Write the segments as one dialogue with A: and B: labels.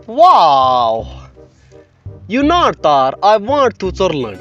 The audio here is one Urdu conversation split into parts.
A: Wow! You not tar. I want to Zurland.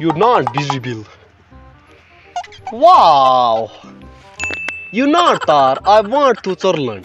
A: You not busy bill. Wow! You not tar. I want to Zurland.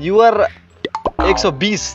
A: Your 120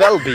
A: Well be.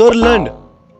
A: Zurland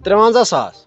A: 53,000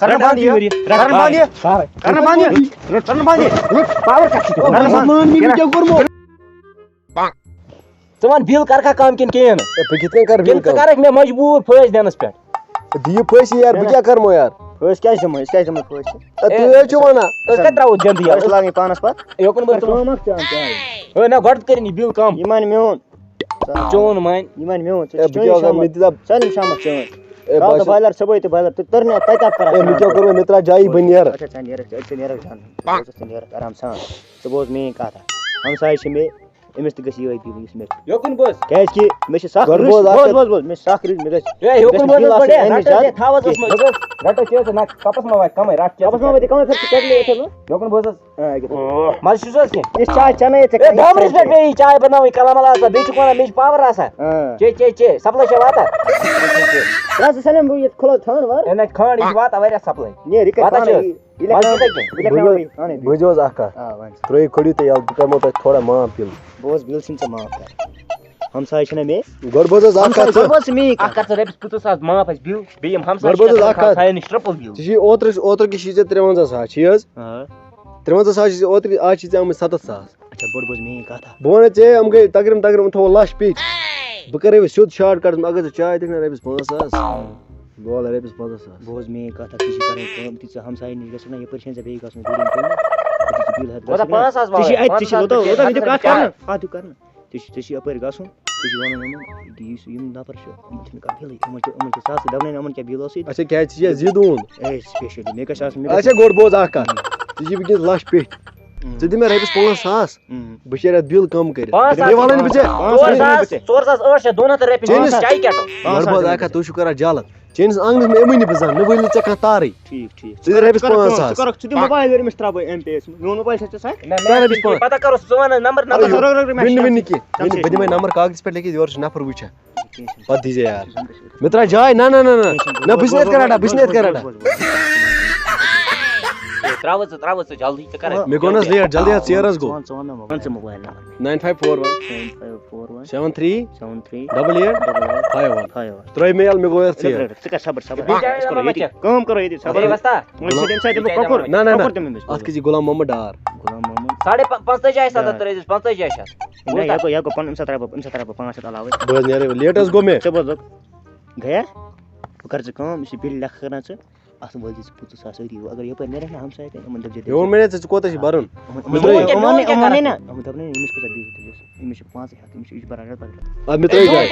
B: کرنا بند یہ کرنا بند یہ کرنا بند یہ کرنا بند یہ پاور کٹ کرنا بند
A: کیا کرمو
C: ژٕ وَن بِل کَرکھا کَم کِنہٕ کِہیٖنۍ نہٕ
A: بہٕ کِتھ کٔنۍ کَرٕ
C: کِنہٕ ژٕ کَرکھ مےٚ مجبوٗر پھٲسۍ دِنَس پٮ۪ٹھ
A: دِیِو پھٲسی یار بہٕ کیٛاہ کَرمو یار
B: پھٲسۍ کیٛازِ دِمو أسۍ کیٛازِ دِمو پھٲسۍ
A: تُہۍ حظ چھِو وَنان
C: أسۍ کَتہِ ترٛاوو جلدی
B: أسۍ لاگٕنۍ پانَس پَتہٕ
C: یوکُن بہٕ
B: کٲم اکھ چان چاے
C: نہ گۄڈٕ کٔرِنۍ یہِ بِل کَم
B: یہِ مانہِ میون
C: چون مانہِ
B: یہِ مانہِ میون
A: بہٕ کیٛاہ کَرٕ مےٚ دِتا
B: سٲلِم شامَس چٲنۍ کال تہٕ بایلَر صُبحٲے تہٕ بایلَر تہٕ تٔرنہِ تَتہِ اَپ کران
A: مےٚ کیٛاہ کوٚر مےٚ ترٛاو جایی بہٕ نیرٕ
B: اچھا ژٕ نیرَکھ ژٕ نیرَکھ جان ژٕ نیرَکھ آرام سان ژٕ بوز میٛٲنۍ کَتھ ہمساے چھِ مےٚ أمِس تہِ گژھِ یِہوٚے بِل یُس مےٚ
C: یوکُن بوز
B: کیٛازِکہِ مےٚ چھِ سَکھ
A: گۄڈٕ بوز اکھ
B: بوز مےٚ چھِ سَکھ رٕژ مےٚ گژھِ
C: اے یوکُن بوز
B: بِل آسٕنۍ اَمہِ
C: رَٹہٕ
B: زیادٕ
C: تھاوَس رَٹہٕ چیٖز نہ کَپَس ما واتہِ کَمٕے رَٹھ
B: واپس ما وٲتۍ کَمٕے پھِر ژٕ کَرلے یِتھَے پٲٹھۍ
C: یوکُن بوز حظ مَزٕ چھُس حظ کینٛہہ
B: یہِ چاے چَنٲیِتھ
C: اے دامرِس پٮ۪ٹھ پیٚیہِ چاے بَناوٕنۍ کَلامَل آسان بیٚیہِ چھُکھ وَنان مےٚ چھِ پاوَر آسان چے سَپلَے چھےٚ واتان
B: ژٕ سٲلِم بہٕ ییٚتہِ کھُلو تھاوان وارٕ
C: اے نہ کھنٛڈ یہِ چھِ واتان واریاہ سَپلَے
B: نیر یہِ کَرِ
C: واتان چھِ
B: پانَے
C: حظ
B: یہِ
C: مَزٕ چھُ
B: لیکھناوٕے
A: بوٗزِو حظ اکھ کَتھ
B: آ وَن ژٕ
A: ترٛٲیِو کھٔڑِو تُہۍ یَلہٕ بہٕ کَرمو تۄہہِ تھوڑا معاف بِل
B: بوز بِل چھِنہٕ ژٕ معاف کَران ہمساے چھِنہ مےٚ
A: گۄڈٕ بوز حظ اکھ کَتھ ژٕ
B: بوز ژٕ میٛٲنۍ
C: اکھ کَتھ ژٕ رۄپیَس 50,000 معاف اَسہِ بِل بیٚیہِ یِم ہمساے
A: گۄڈٕ بوز حظ اکھ کَتھ
C: تھاین ٹرٛپٕل بِل
A: ژےٚ چھی اوترٕ چھِ ژےٚ 53 چھی حظ 53 چھِ ژےٚ اوترٕ آز چھِ ژےٚ آمٕتۍ 7,000
B: اچھا بوٚڑ بوز میٛٲنۍ کَتھ
A: بہٕ وَنَے ژےٚ یِم گٔے تقریٖباً یِم تھاوو لَچھ پیٚٹھۍ بہٕ کَرے وۄنۍ سیوٚد شاٹ کَٹ اگر ژٕ چاے دِکھ نا رۄپیَس 5,000 بہٕ والہٕ رۄپیَس 15,000
B: بوز میٛٲنۍ کَتھ ژٕ چھِ کَرٕنۍ کٲم تہِ ژٕ ہمساے نِش گژھُن نا یَپٲرۍ چھِنہٕ ژےٚ بیٚیہِ گژھُن دوٗرِم ژےٚ چھِ یَپٲرۍ گژھُن ژےٚ چھِ وَنُن یِمن یُس یِم نفر چھِ یِمن چھِنہٕ کانٛہہ بِلٕے یِمن چھِ ساسہٕ دَپنَے یِمن کیٛاہ بِل ٲسٕے
A: اچھا کیٛازِ ژٕ چھےٚ ضِد اوٚن
B: اے سپیشلی مےٚ گژھِ آسُن
A: اچھا گۄڈٕ بوز اکھ کَتھ ژٕ چھِ وٕنکٮ۪س لَچھ پیٚٹھۍ ژٕ دِ مےٚ رۄپیَس 5,000 بہٕ شیرٕ اَتھ بِل کَم کٔرِتھ بیٚیہِ وَنَے نہٕ بہٕ ژےٚ
C: 4,800 رۄپیہِ چایہِ کیٛاہ
A: گۄڈٕ بوز اکھ کَتھ تُہۍ چھِو کران جلد چٲنِس آنٛگنَس منٛز یِمٕے نہٕ بہٕ زانہہ مےٚ ؤنۍ نہٕ ژےٚ کانٛہہ تارٕے
B: ٹھیٖک ٹھیٖک
A: ژٕ دِ رۄپیَس 5,000
B: ژٕ دِ موبایل أمِس ترٛاو بہٕ ایم پے یَس میون موبایل چھا ژےٚ سۭتۍ
A: رۄپیَس 5,000
C: پتہ کرو ژٕ وَن نمبر
A: ؤنۍ نہٕ کینٛہہ بہٕ دِمَے نمبر کاغذَس پٮ۪ٹھ لیکھِتھ یورٕ چھُ نفر وٕچھان پَتہٕ دیٖزِ یار مےٚ ترٛاو جاے نہ بہٕ چھُس نہٕ یِتھ کَنۍ رَٹان بہٕ چھُس نہٕ یِتھ کَنۍ رَٹان
C: ترٛاوٕ ژٕ جلدی ژٕ کر
A: مےٚ گوٚو نہ حظ لیٹ جلدی حظ ژیر حظ گوٚو
B: ژٕ وَن مےٚ ژٕ موبایل نمبر
A: 9541 73
B: 73
A: 88 51
B: 5
A: ترٛٲیِو مےٚ یَلہٕ مےٚ گوٚو یَتھ ژیر
B: ژٕ کر صبر کٲم کرو ییٚتہِ صبر
C: وستا
B: تَمہِ ساتہٕ دِمہٕ بہٕ کۄکُر
A: نہ
B: کۄکُر دِمہٕ أمِس
A: اَتھ کھٔسی غلام محمد ڈار
B: غلام محمد
C: 55 7 ترٲیزِ 55
B: نہ یہِ گوٚو پَنُن اَمہِ ساتہٕ ترٛاوٕ بہٕ 500 علاوَے
A: بہٕ حظ نیرے لیٹ حظ گوٚو مےٚ
B: ژٕ بوز گٔیا بہٕ کَرٕ ژٕ کٲم یُس یہِ بِل لیکھ کران ژٕ اَتھ وٲلۍ زِ ژٕ 50,000 سۭتی اگر یَپٲرۍ نیرَکھ نا ہمساے تہِ یِمن دَپہِ
A: مےٚ ووٚن مےٚ ژےٚ کوتاہ چھِ بَرُن
B: أمِس دَپنَے نا أمِس کۭژاہ بِل دِژ أمِس چھِ 5 ہَتھ أمِس چھِ یہِ چھِ بَران رٮ۪تہٕ پَتہٕ
A: اَدٕ مےٚ ترٛٲیِو جاے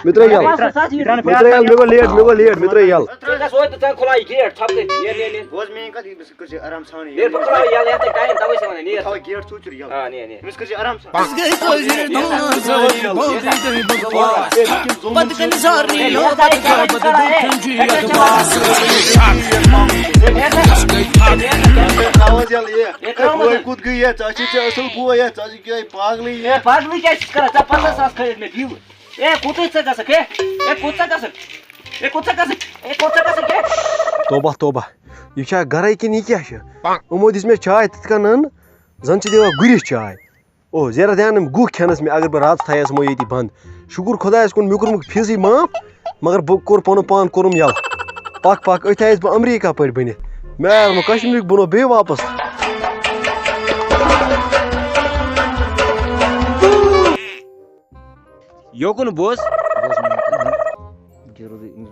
A: مےٚ ترٛٲیِو یَلہٕ مےٚ گوٚو لیٹ مےٚ ترٛٲیِو یَلہٕ
B: بوز میٛٲنۍ کَتھ أمِس کٔرۍ زِ آرام سان گیٹ ژوٗچُر یَلہٕ أمِس کٔرۍ زِ آرام
A: کوٚت گٔے ژٕ چھِ ژےٚ اَصٕل بوے ژٕ چھِ پاگلٕے
C: پاگلٕے کیٛاہ چھُکھ کران ژےٚ 15,000 کھٲلِتھ مےٚ بِل کوٗتاہ ژٕ گژھکھ کوٗتاہ گژھکھ
A: توبہ توبہ یہِ چھا گرے کِنہٕ یہِ کیٛاہ چھِ یِمو دِژ مےٚ چاے تِتھ کٔنۍ زَن چھِ دِوان گُرِس چاے او زیرا دیان یِم گُہہ کھٮ۪نَس مےٚ اگر بہٕ راتَس تھایس یِمو ییٚتی بنٛد شُکُر خۄدایَس کُن مےٚ کوٚرمُت فیٖسٕے معاف مگر بہٕ کوٚر پَنُن پان کوٚرُم یَلہٕ پَکھ أتھۍ آیَس بہٕ اَمریٖکہ پٲٹھۍ بٔنِتھ مےٚ آو نہٕ کشمیٖرُک بنو بیٚیہِ واپَس
C: یوکُن بوز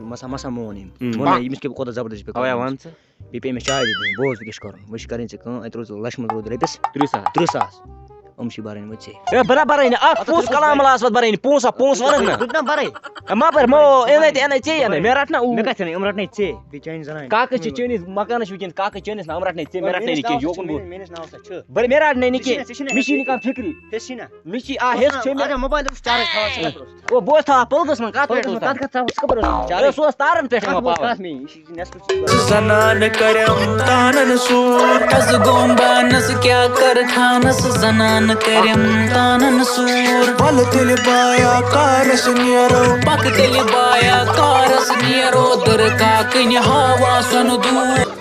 B: مسا مون أمۍ أمِس کیٛاہ کوتاہ زبردست
C: وَن ژٕ
B: بیٚیہِ پیٚیہِ مےٚ چاے تہِ دِنۍ بوز ژٕ کیٛاہ چھُ کَرُن وۄنۍ چھِ کَرٕنۍ ژےٚ کٲم اَتہِ روٗد لَچھِ منٛز روٗد رۄپیَس 30,000 یِم چھِ بَرٕنۍ وۄنۍ ژےٚ
C: بہٕ بَرٕے نہٕ اکھ پونٛسہٕ کلام آس پَتہٕ بَرٕے نہٕ پونٛسہٕ وَنَکھ نہ
B: بَرٕے
C: ما بَر اَنے ژےٚ اَنے مےٚ رَٹنا
B: مےٚ کَتھ یِم رَٹنَے ژےٚ بیٚیہِ چانہِ زَنانہِ
C: کاکَس چھِ چٲنِس مکانَس چھِ وٕنکٮ۪ن کاکَس چٲنِس ناو رَٹنَے ژےٚ مےٚ رَٹنَے نہٕ کینٛہہ یوکُن بوز
B: میٲنِس ناوَس پٮ۪ٹھ چھُ
C: مےٚ رَٹنَے نہٕ کینٛہہ مےٚ چھِی نہٕ کانٛہہ فِکری
B: ہیٚچھی نا
C: مےٚ چھِ ہیٚس چھِ مےٚ
B: موبایل چارٕج تھاوان
C: او بہٕ اوس تھاوان پٕلگَس منٛز کَتھ پٮ۪ٹھ
B: تَتھ کَتھ تھاوَس خبر ٲس
C: سُہ اوس تارَن پٮ۪ٹھ یِوان پاوَر
B: کَتھ مےٚ یہِ چھِ نٮ۪صفہٕ
D: زنان کرم تانن سور از گومبانس کیا کر خانس زنان کرم تانن سور ول تل بایا کارس نیرو پک تل بایا کارس نیرو در کا کن ہوا سن دور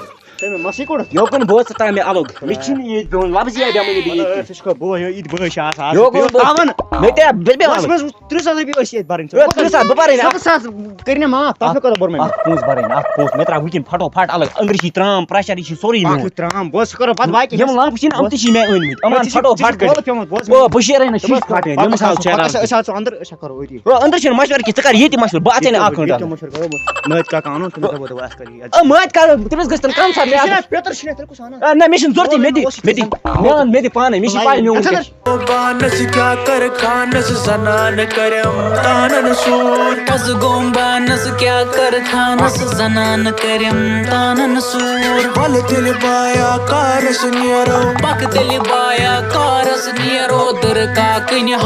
B: تمہیں مسیح کوڑ
C: یوکن بہت ستا میں الگ میں چھن یہ بہن لفظ یہ بیمنی بھی
B: سشکو بو عید بہ شاس
C: یوکن
B: تاون
C: میں تے بے
B: بس میں 300 رۄپیہِ ٲسۍ ییٚتہِ بَرٕنۍ
C: 300 بہٕ بَرٕنۍ
B: 700 کٔرِنۍ معاف تَتھ مےٚ کوتاہ بوٚر مےٚ
C: اکھ پونٛسہٕ بَرٕنۍ اکھ پونٛسہٕ مےٚ ترٛاو وٕنکٮ۪ن پھٹو پھٹ الگ أنٛدرٕ چھِ ترٛام پرٛیشر یہِ چھِ سورُے میون
B: ترٛام بہٕ سُہ کرو پَتہٕ باقٕے
C: یِم لمپ چھِنہٕ یِم تہِ چھِ مےٚ أنۍمٕتۍ یِمن پھٹو پھٹ کٔڑِتھ بہٕ شیرے نہٕ شیٖشہٕ پھٹٲیِتھ یِم حال شیران
B: أسۍ حظ اندر أسۍ کرو أتی
C: أنٛدرٕ چھُنہٕ مشورٕ کینٛہہ ژٕ کر ییٚتہِ مشورٕ بہٕ اَژے نہٕ اکھ گٲنٛٹہٕ
B: مشور کرو مٲدۍ کاکا اَنُن تٔمِس دَپو دوٚپو اَسہِ کر یہِ
C: مٲدۍ کر تٔمِس گژھِ تَن کم سا مےٚ
B: پیتر چھُ تیٚلہِ کُس اَنان
C: نہ مےٚ چھُنہٕ ضوٚرتھٕے مےٚ دِ مےٚ دِ پانے مےٚ چھِ پاے میون
D: بانس کیا کر خانس زنان کرم تانن سور پس گوم بانس کیا کر خانس زنان کرم تانن سور ول تیل بایا کارس نیرو پک تیل بایا کارس نیرو در کا کنہ